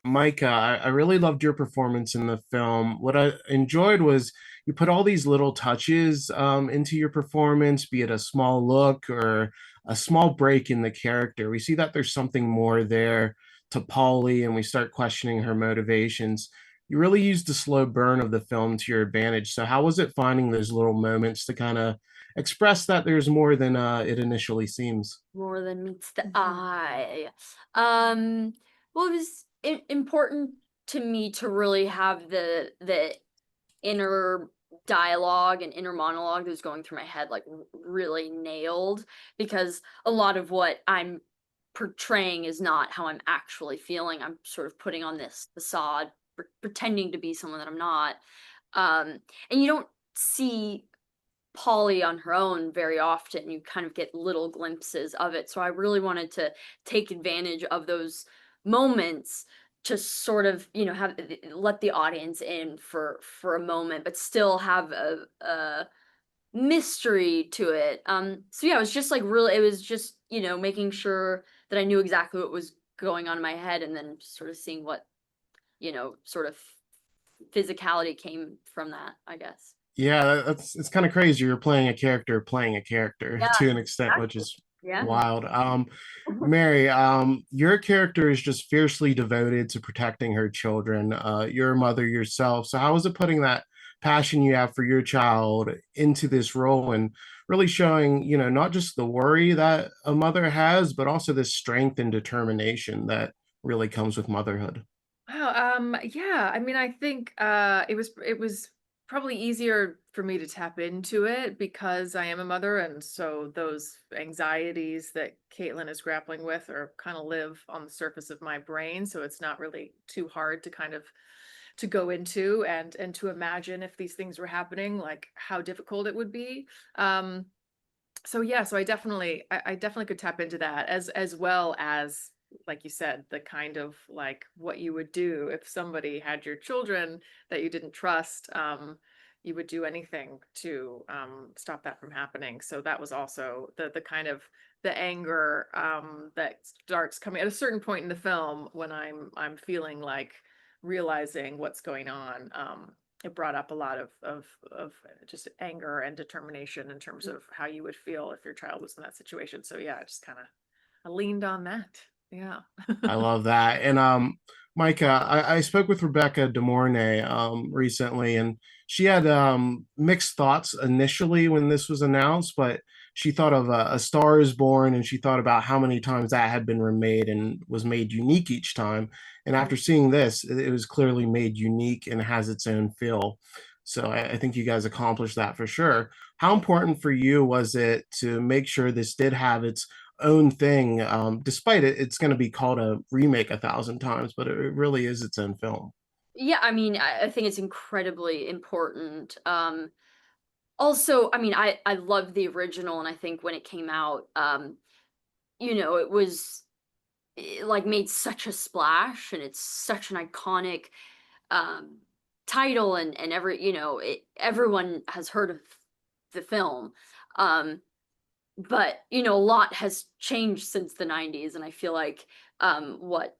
Micah, I really loved your performance in the film. What I enjoyed was you put all these little touches into your performance, be it a small look or a small break in the character. We see that there's something more there to Polly, and we start questioning her motivations. You really used the slow burn of the film to your advantage. So, how was it finding those little moments to kind of express that there's more than it initially seems? More than meets the eye. Um, well, it was important to me to really have the inner dialogue and inner monologue that was going through my head like really nailed, because a lot of what I'm portraying is not how I'm actually feeling. I'm sort of putting on this facade, pretending to be someone that I'm not. And you don't see Polly on her own very often. You kind of get little glimpses of it. So I really wanted to take advantage of those moments to sort of, have let the audience in for a moment, but still have a mystery to it. So yeah, it was just like really, it was just, making sure that I knew exactly what was going on in my head, and then sort of seeing what, sort of physicality came from that, I guess. Yeah, that's it's kind of crazy. You're playing a character Yeah, to an extent, which exactly. is Yeah. wild. Mary, your character is just fiercely devoted to protecting her children. You're a mother yourself, so how is it putting that passion you have for your child into this role and really showing, not just the worry that a mother has, but also the strength and determination that really comes with motherhood? Wow, yeah, I mean, I think it was probably easier for me to tap into it because I am a mother, and so those anxieties that Caitlin is grappling with are kind of live on the surface of my brain, so it's not really too hard to kind of to go into and to imagine if these things were happening, like how difficult it would be. Um, so yeah, so I definitely could tap into that as well as, like you said, the kind of like what you would do if somebody had your children that you didn't trust. You would do anything to stop that from happening. So that was also the kind of the anger that starts coming at a certain point in the film when I'm feeling like realizing what's going on. It brought up a lot of just anger and determination in terms of how you would feel if your child was in that situation. So yeah, I just kind of I leaned on that. Yeah. I love that. And Micah, I spoke with Rebecca De Mornay recently, and she had mixed thoughts initially when this was announced, but she thought of A Star is Born, and she thought about how many times that had been remade and was made unique each time. And after seeing this, it was clearly made unique and has its own feel. So I think you guys accomplished that for sure. How important for you was it to make sure this did have its own thing, despite it's going to be called a remake 1,000 times, but it really is its own film. Yeah, I mean, I think it's incredibly important. Also, I mean, I love the original, and I think when it came out, it was like made such a splash, and it's such an iconic um title, and everyone has heard of the film. Um, but a lot has changed since the 90s, and I feel like what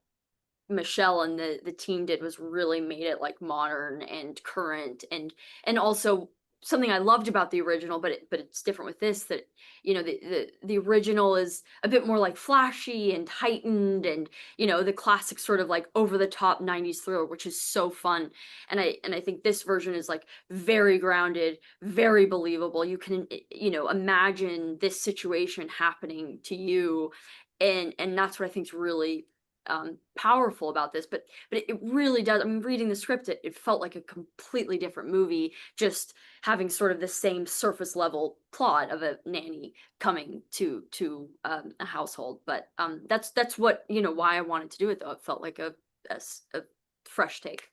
Michelle and the team did was really made it like modern and current, and also something I loved about the original, but it's different with this, that the original is a bit more like flashy and heightened, and the classic sort of like over the top 90s thriller, which is so fun. And I think this version is like very grounded, very believable. You can imagine this situation happening to you, and that's what I think is really powerful about this. But it really does. I mean, reading the script, it felt like a completely different movie, just having sort of the same surface level plot of a nanny coming to a household. But that's what why I wanted to do it, though. It felt like a fresh take.